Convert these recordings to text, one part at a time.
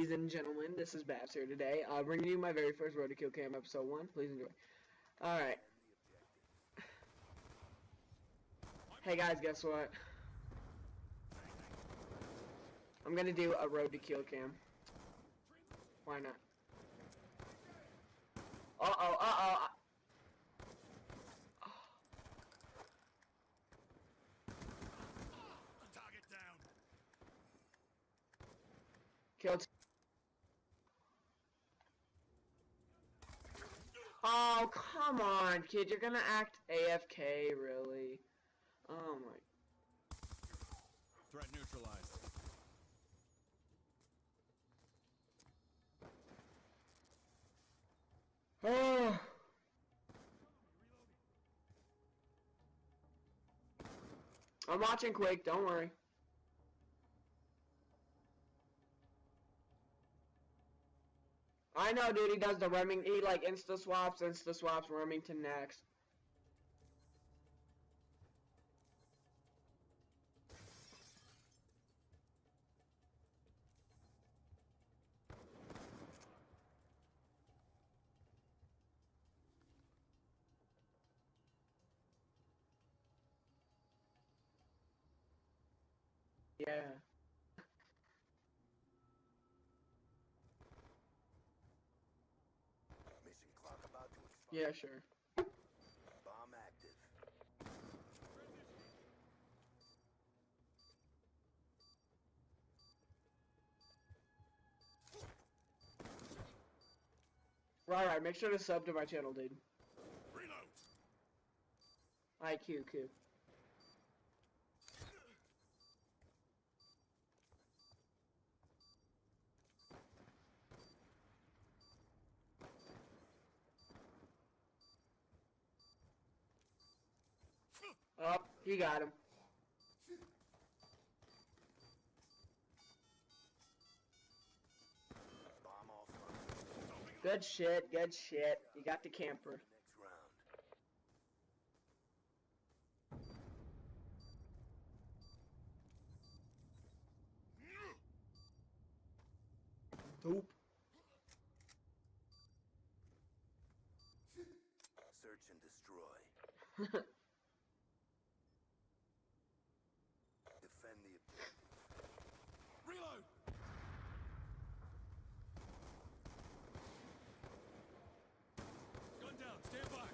Ladies and gentlemen, this is Babs here today. Bringing you my very first Road to Killcam episode 1. Please enjoy. Alright. Hey guys, guess what? I'm gonna do a Road to Killcam. Why not? Uh-oh. Target down. Killed. Oh, come on, kid. You're gonna act AFK, really? Oh my. Threat neutralized. Oh. I'm watching Quake, don't worry. I know, dude, he does the Remington, he like insta swaps Remington next. Yeah. Mission clock about to expire. Yeah, sure. Bomb active. Right, make sure to sub to my channel, dude. Reload. Q. Oh, he got him. Bomb offline. Good shit, good shit. You got the camper. Next round. Dope. Search and destroy. Defend the objective. Reload. Gun down. Stand by.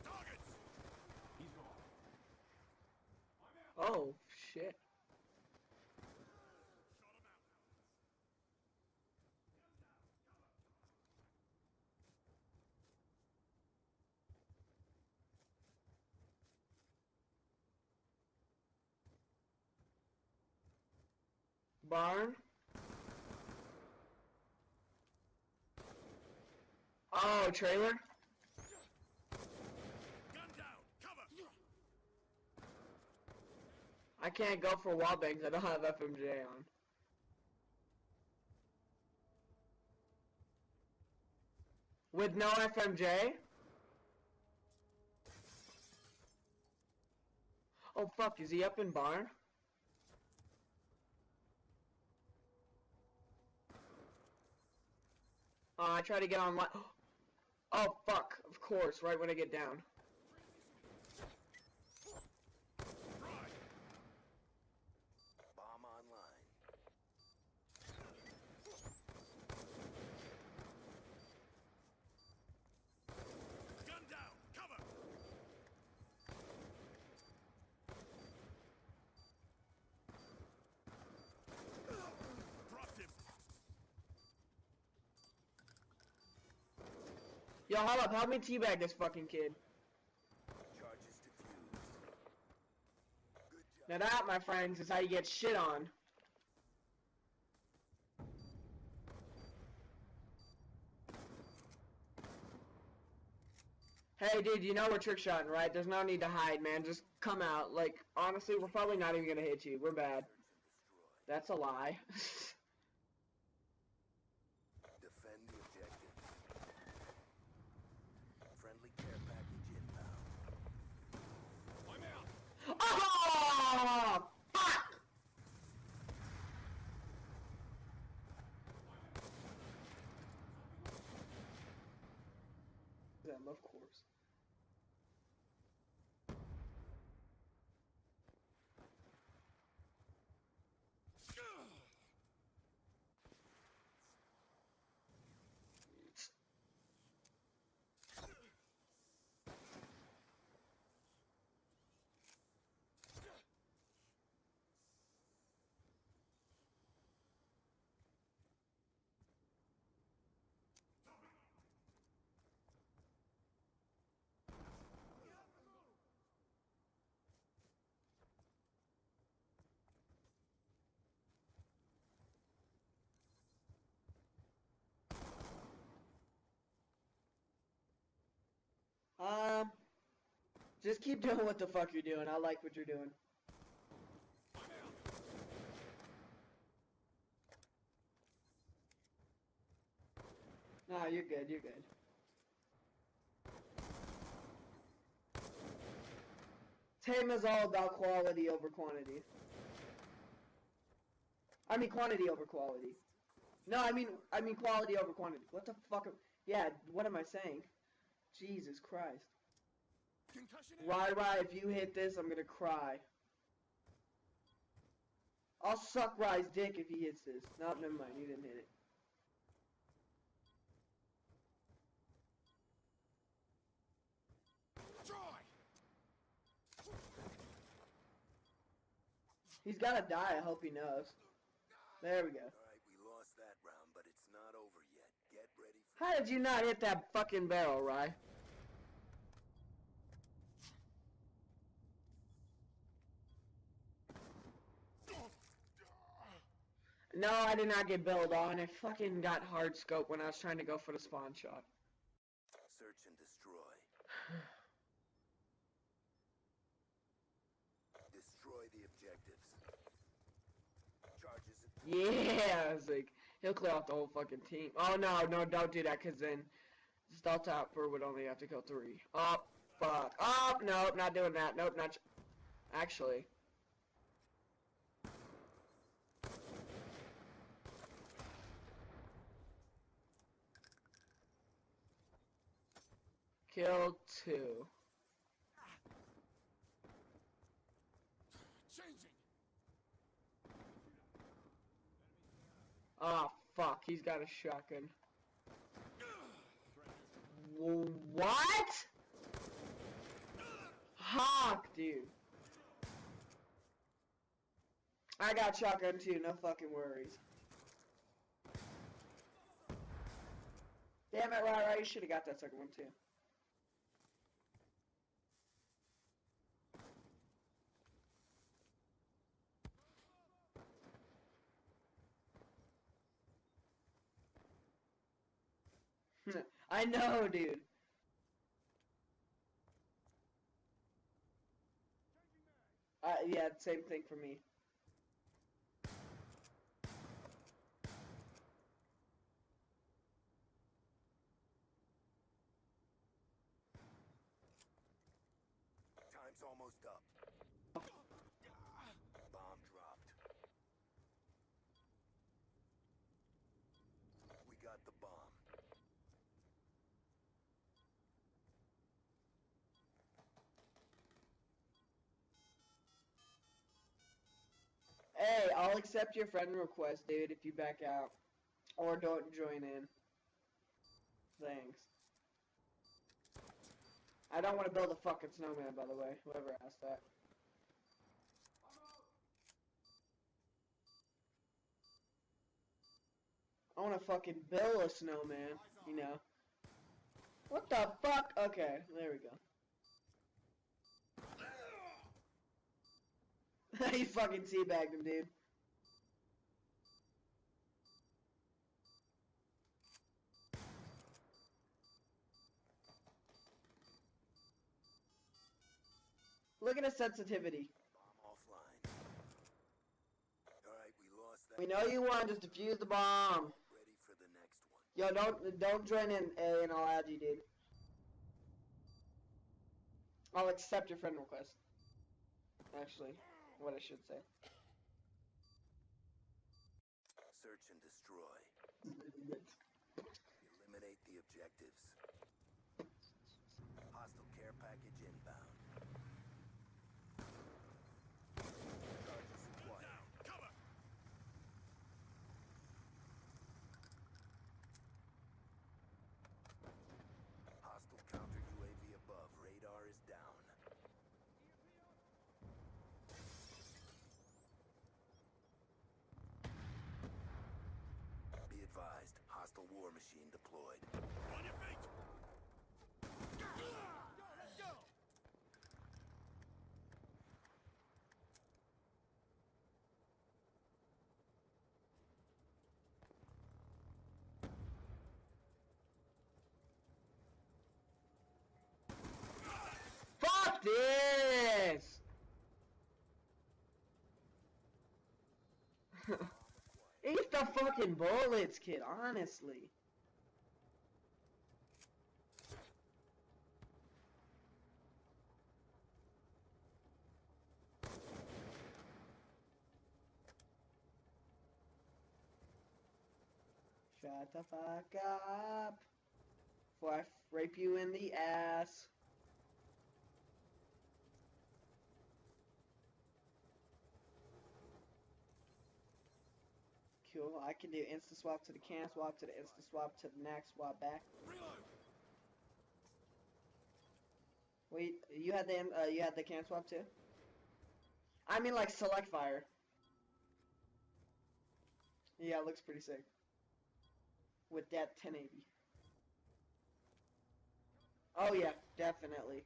Targets. He's gone. Oh, shit. Shot him out. Barn. Oh, trailer. Gun down. Cover. I can't go for wall bangs. I don't have FMJ on. With no FMJ? Oh, fuck. Is he up in barn? I try to get online. Oh, fuck. Of course, right when I get down. Right. Bomb online. Gun down. Cover. Dropped him. Yo, hold up. Help me teabag this fucking kid. Charges defused. Good job. Now that, my friends, is how you get shit on. Hey, dude, you know we're trick shotting, right? There's no need to hide, man. Just come out. Like, honestly, we're probably not even gonna hit you. We're bad. Search and destroy. That's a lie. Defend the objective. Friendly care package inbound. I'm out. Oh! Just keep doing what the fuck you're doing. I like what you're doing. Nah, you're good, you're good. TaMe is all about quality over quantity. I mean quantity over quality. No, I mean quality over quantity. What the fuck? Yeah, what am I saying? Jesus Christ. Concussion. Rye, if you hit this, I'm gonna cry. I'll suck Rye's dick if he hits this. No, never mind, he didn't hit it. Try. He's gotta die, I hope he knows. There we go. Alright, we lost that round, but it's not over yet. Get ready for How did you not hit that fucking barrel, Rye? No, I did not get billed on. I fucking got hard scope when I was trying to go for the spawn shot. search and destroy. Destroy the objectives. Charges Yeah, I was like, he'll clear out the whole fucking team. Oh no, don't do that, cause then Stealth Topper would only have to kill 3. Oh, fuck. Oh, nope, not doing that. Nope, not. Actually. Kill 2. Changing. Oh, fuck, he's got a shotgun. What? Hawk, dude. I got shotgun too, no fucking worries. Damn it, right, you should have got that second one too. I know, dude. Yeah, same thing for me. time's almost up. Bomb dropped. We got the bomb. Hey, I'll accept your friend request, dude, if you back out. Or don't join in. Thanks. I don't want to build a fucking snowman, by the way. Whoever asked that. I want to fucking build a snowman, you know. What the fuck? Okay, there we go. He fucking teabagged him, dude. Look at his sensitivity. Bomb offline. Alright, we lost that. We know you won, just defuse the bomb. Ready for the next one. Yo, don't join in, A, and I'll add you, dude. I'll accept your friend request. Actually, what I should say. Search and destroy. Eliminate the objectives. Hostile care package inbound. Charges acquired. Down. Cover. Hostile counter UAV above. Radar is down. Be advised, hostile war machine deployed. On your feet. Fuck this! Eat the fucking bullets, kid, honestly. Shut the fuck up before I rape you in the ass. Cool, I can do insta swap to the can swap to the insta swap to the next swap back. Reload. Wait, you had the can swap too? I mean like select fire. Yeah, it looks pretty sick. With that 1080. Oh yeah, definitely.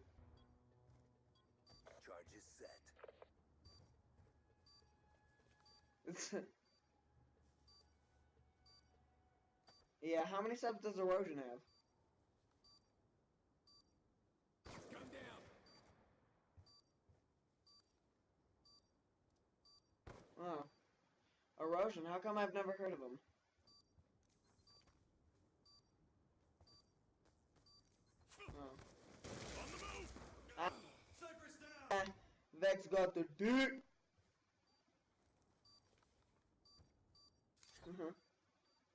Charges set. Yeah, how many subs does Erosion have? Gun down. Oh. Erosion, how come I've never heard of him? Oh. On the move. Ah. Cypress down. Vex got the dick!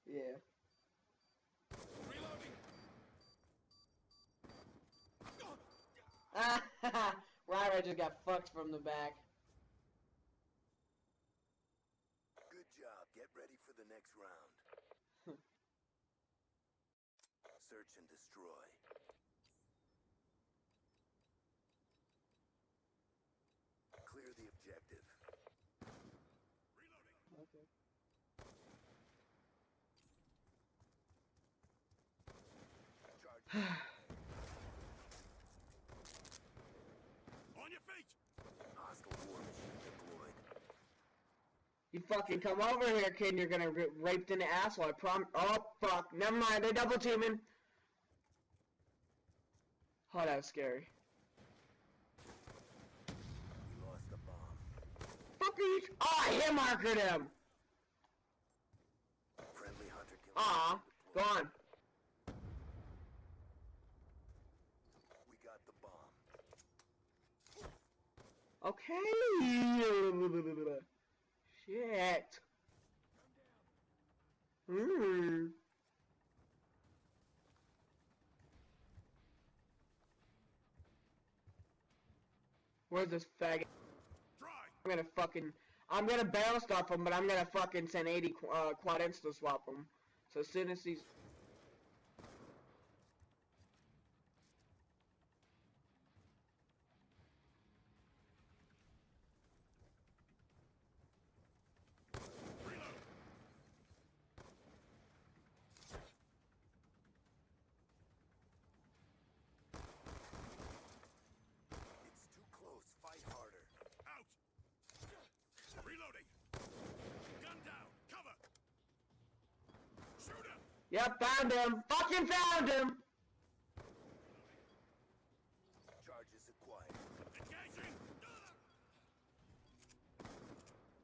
Yeah. Reloading. Ah, Ryra just got fucked from the back. Good job. Get ready for the next round. Search and destroy. Clear the objective. Reloading. Okay. Charge. On your feet. Hostile war machine deployed. You fucking come over here, kid, and you're gonna get raped in the asshole, I prom- Oh, fuck. Never mind, they're double teaming. Oh, that was scary. We lost the bomb. Fuck you! Oh, I hit markered him! Friendly hunter killer. Aw, gone. We got the bomb. Okay. Shit. Where's this faggot? Try. I'm gonna barrel stuff him, but I'm gonna fucking send 80 quad insta swap him. So as soon as he's... Reload. It's too close. Fight harder. Out. Reloading. Gun down. Cover. Shoot him. Yep, found him! Fucking found him! Charges acquired. Engaging.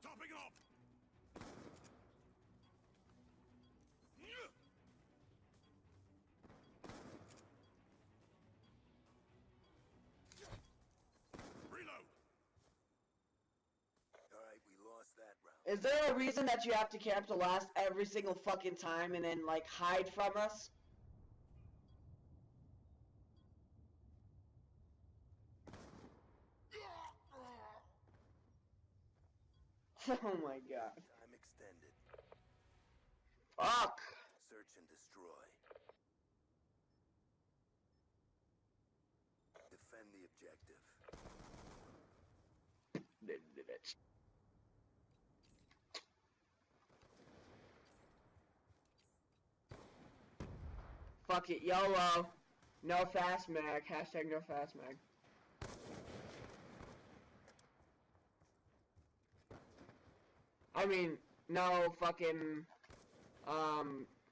Topping off. Reload. Alright, we lost that round. Is there a reason that you have to camp to last every single fucking time and then, like, hide from us? Oh my god. Time extended. Fuck! Search and destroy. Defend the objective. Did it. Fuck it, YOLO. No fast mag. Hashtag no fast mag. I mean, no fucking,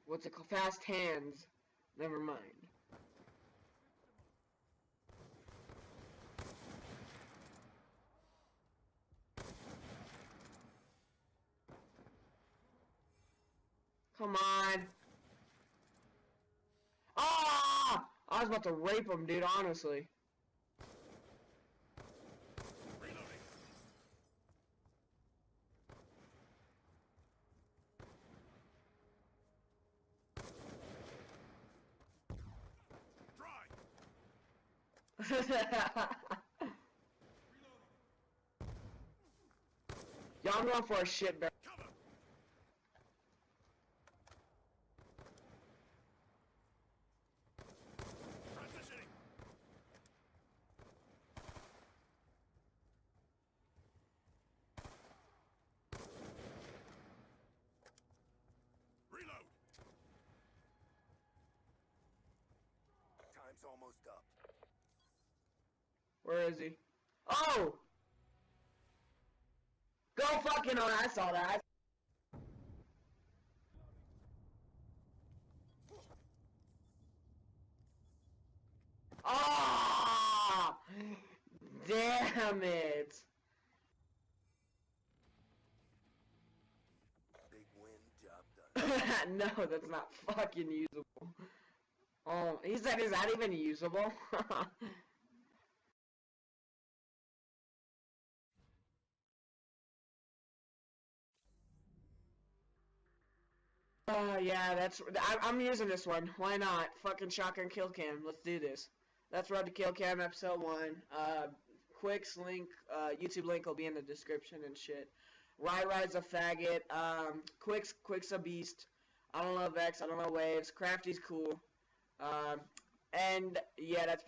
what's it called? Fast hands. Never mind. Come on. Ah! I was about to rape him, dude, honestly. Reloading. Dry. Y'all, I'm going for a shit bear. Cover. Transitioning. Reload. Time's almost up. Where is he? Oh! Go fucking on, I saw that. Ah! Damn it. Big win, job done. No, that's not fucking usable. Oh, he said, is that even usable? Yeah, I'm using this one. Why not? Fucking shotgun kill cam. Let's do this. That's Road to Killcam episode 1. Quick's link, YouTube link will be in the description and shit. Ry's a faggot. Quick's a beast. I don't know Vex. I don't know Waves. Crafty's cool. And yeah, that's pretty